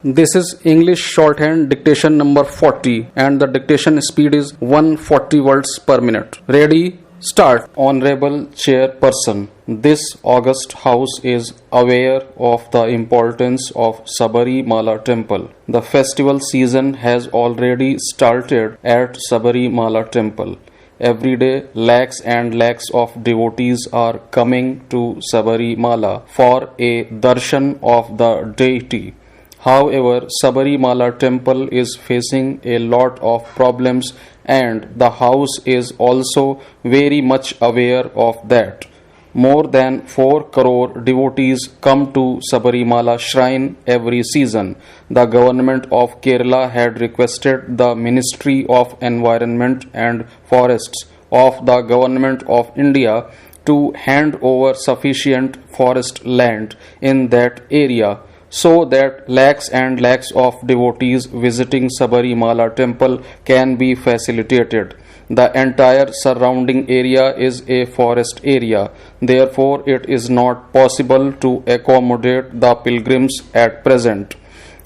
This is English shorthand dictation number 40 and the dictation speed is 140 words per minute. Ready? Start. Honorable Chairperson, this august house is aware of the importance of Sabarimala temple. The festival season has already started at Sabarimala temple. Every day, lakhs and lakhs of devotees are coming to Sabarimala for a darshan of the deity. However, Sabarimala temple is facing a lot of problems and the house is also very much aware of that. More than 4 crore devotees come to Sabarimala shrine every season. The government of Kerala had requested the Ministry of Environment and Forests of the Government of India to hand over sufficient forest land in that area so that lakhs and lakhs of devotees visiting Sabarimala temple can be facilitated. The entire surrounding area is a forest area, therefore it is not possible to accommodate the pilgrims at present.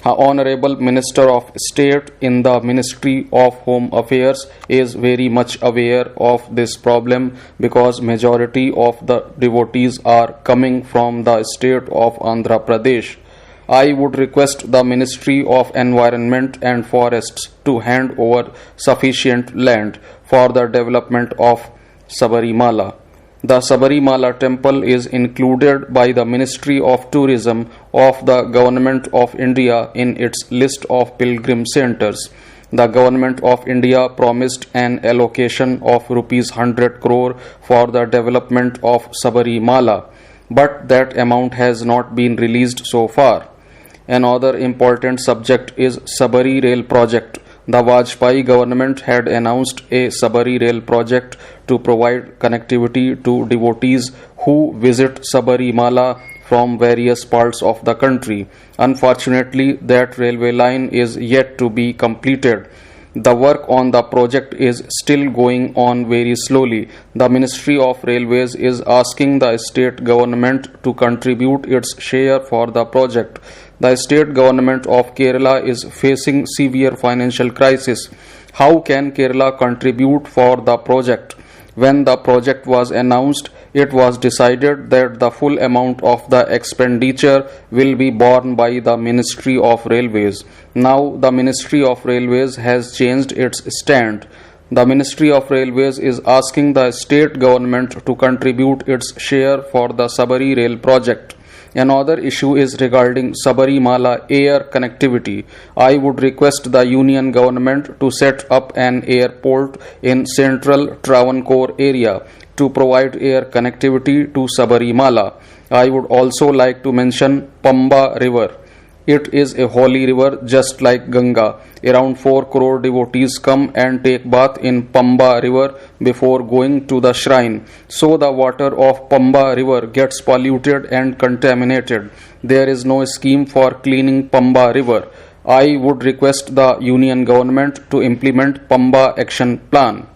The Honorable Minister of State in the Ministry of Home Affairs is very much aware of this problem because majority of the devotees are coming from the state of Andhra Pradesh. I would request the Ministry of Environment and Forests to hand over sufficient land for the development of Sabarimala. The Sabarimala temple is included by the Ministry of Tourism of the Government of India in its list of pilgrim centers. The Government of India promised an allocation of Rs 100 crore for the development of Sabarimala, but that amount has not been released so far. Another important subject is Sabari Rail project. The Vajpayee government had announced a Sabari Rail project to provide connectivity to devotees who visit Sabarimala from various parts of the country. Unfortunately, that railway line is yet to be completed. The work on the project is still going on very slowly. The Ministry of Railways is asking the state government to contribute its share for the project. The state government of Kerala is facing severe financial crisis. How can Kerala contribute for the project? When the project was announced, it was decided that the full amount of the expenditure will be borne by the Ministry of Railways. Now the Ministry of Railways has changed its stand. The Ministry of Railways is asking the state government to contribute its share for the Sabari Rail project. Another issue is regarding Sabarimala air connectivity. I would request the union government to set up an airport in central Travancore area to provide air connectivity to Sabarimala. I would also like to mention Pamba River. It is a holy river just like Ganga. Around 4 crore devotees come and take bath in Pamba river before going to the shrine. So the water of Pamba river gets polluted and contaminated. There is no scheme for cleaning Pamba river. I would request the union government to implement Pamba action plan.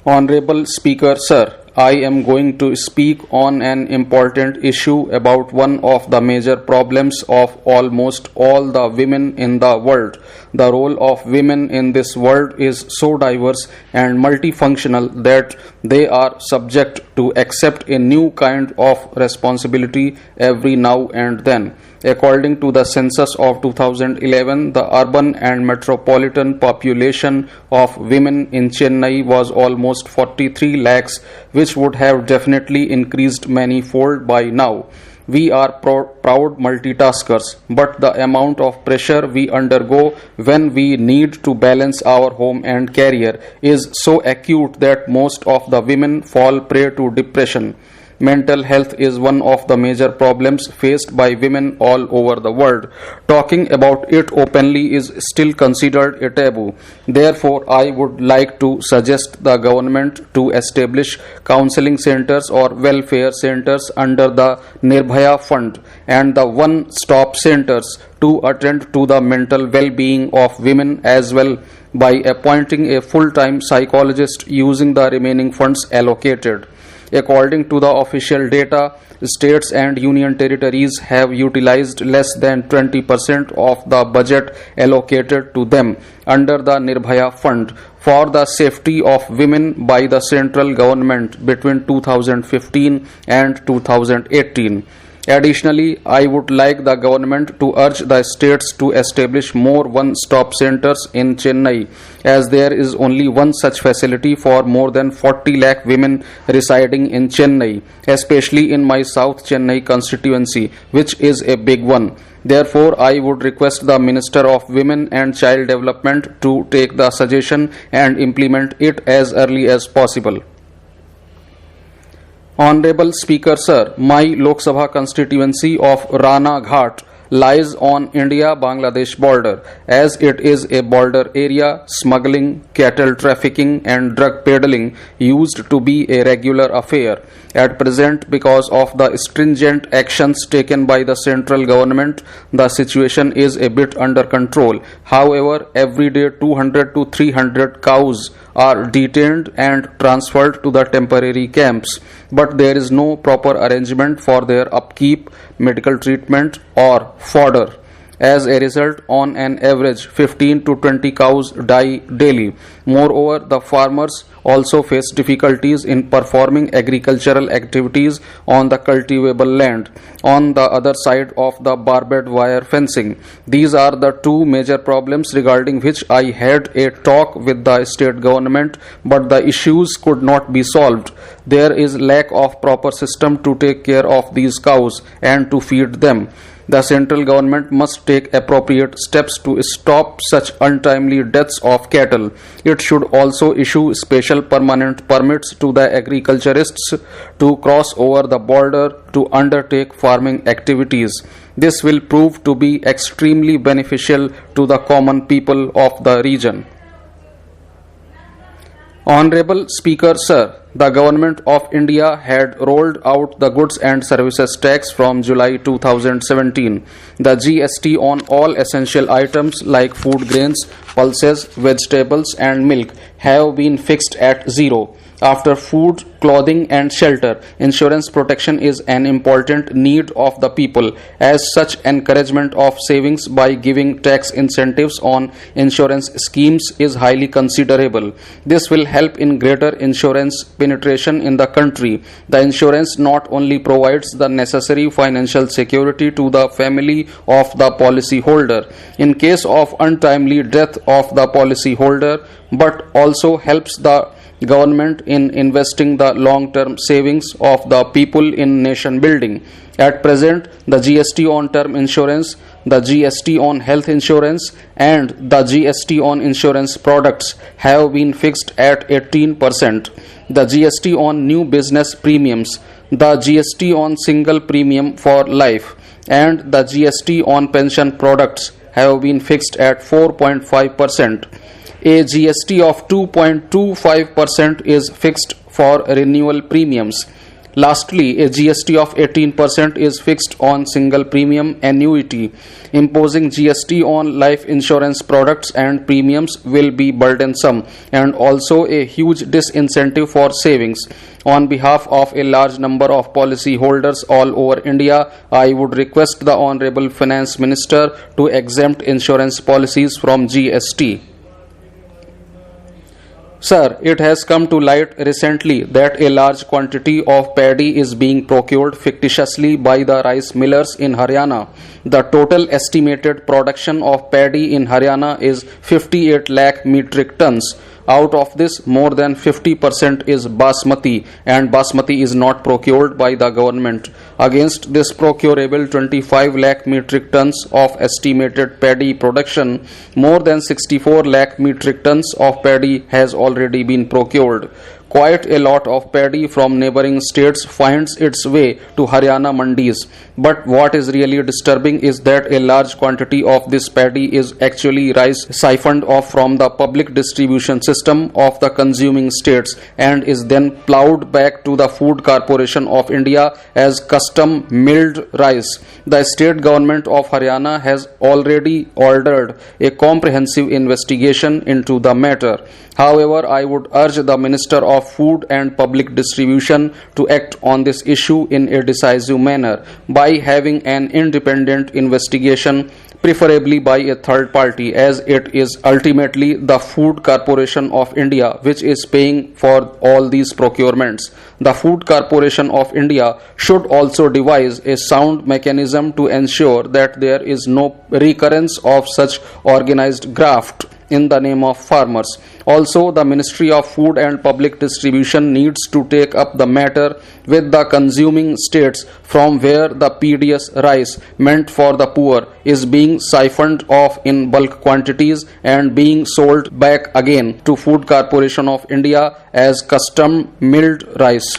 Honorable Speaker, Sir, I am going to speak on an important issue about one of the major problems of almost all the women in the world. The role of women in this world is so diverse and multifunctional that they are subject to accept a new kind of responsibility every now and then. According to the census of 2011, the urban and metropolitan population of women in Chennai was almost 43 lakhs, which would have definitely increased many-fold by now. We are proud multitaskers, but the amount of pressure we undergo when we need to balance our home and career is so acute that most of the women fall prey to depression. Mental health is one of the major problems faced by women all over the world. Talking about it openly is still considered a taboo. Therefore, I would like to suggest the government to establish counseling centers or welfare centers under the Nirbhaya Fund and the one-stop centers to attend to the mental well-being of women as well by appointing a full-time psychologist using the remaining funds allocated. According to the official data, states and union territories have utilized less than 20% of the budget allocated to them under the Nirbhaya Fund for the safety of women by the central government between 2015 and 2018. Additionally, I would like the government to urge the states to establish more one-stop centers in Chennai, as there is only one such facility for more than 40 lakh women residing in Chennai, especially in my South Chennai constituency, which is a big one. Therefore, I would request the Minister of Women and Child Development to take the suggestion and implement it as early as possible. Honorable Speaker Sir, my Lok Sabha constituency of Rana Ghat lies on India-Bangladesh border. As it is a border area, smuggling, cattle trafficking and drug peddling used to be a regular affair. At present, because of the stringent actions taken by the central government, the situation is a bit under control. However, every day 200 to 300 cows are detained and transferred to the temporary camps, but there is no proper arrangement for their upkeep, medical treatment or fodder. As a result, on an average, 15 to 20 cows die daily. Moreover, the farmers also face difficulties in performing agricultural activities on the cultivable land on the other side of the barbed wire fencing. These are the two major problems regarding which I had a talk with the state government, but the issues could not be solved. There is lack of proper system to take care of these cows and to feed them. The central government must take appropriate steps to stop such untimely deaths of cattle. It should also issue special permanent permits to the agriculturists to cross over the border to undertake farming activities. This will prove to be extremely beneficial to the common people of the region. Honorable Speaker Sir, the Government of India had rolled out the Goods and Services Tax from July 2017. The GST on all essential items like food grains, pulses, vegetables and milk have been fixed at zero. After food, clothing and shelter, insurance protection is an important need of the people. As such, encouragement of savings by giving tax incentives on insurance schemes is highly considerable. This will help in greater insurance penetration in the country. The insurance not only provides the necessary financial security to the family of the policy holder in case of untimely death of the policy holder, but also helps the government in investing the long-term savings of the people in nation building. At present, the GST on term insurance, the GST on health insurance and the GST on insurance products have been fixed at 18%. The GST on new business premiums, the GST on single premium for life and the GST on pension products have been fixed at 4.5%. A GST of 2.25% is fixed for renewal premiums. Lastly, a GST of 18% is fixed on single premium annuity. Imposing GST on life insurance products and premiums will be burdensome and also a huge disincentive for savings. On behalf of a large number of policy holders all over India, I would request the Honorable Finance Minister to exempt insurance policies from GST. Sir, it has come to light recently that a large quantity of paddy is being procured fictitiously by the rice millers in Haryana. The total estimated production of paddy in Haryana is 58 lakh metric tons. Out of this, more than 50% is basmati, and basmati is not procured by the government. Against this procurable 25 lakh metric tons of estimated paddy production, more than 64 lakh metric tons of paddy has already been procured. Quite a lot of paddy from neighboring states finds its way to Haryana mandis. But what is really disturbing is that a large quantity of this paddy is actually rice siphoned off from the public distribution system of the consuming states and is then plowed back to the Food Corporation of India as custom milled rice. The state government of Haryana has already ordered a comprehensive investigation into the matter. However, I would urge the Minister of Food and Public Distribution to act on this issue in a decisive manner by having an independent investigation, preferably by a third party, as it is ultimately the Food Corporation of India which is paying for all these procurements. The Food Corporation of India should also devise a sound mechanism to ensure that there is no recurrence of such organized graft in the name of farmers. Also, the Ministry of Food and Public Distribution needs to take up the matter with the consuming states from where the PDS rice meant for the poor is being siphoned off in bulk quantities and being sold back again to Food Corporation of India as custom milled rice.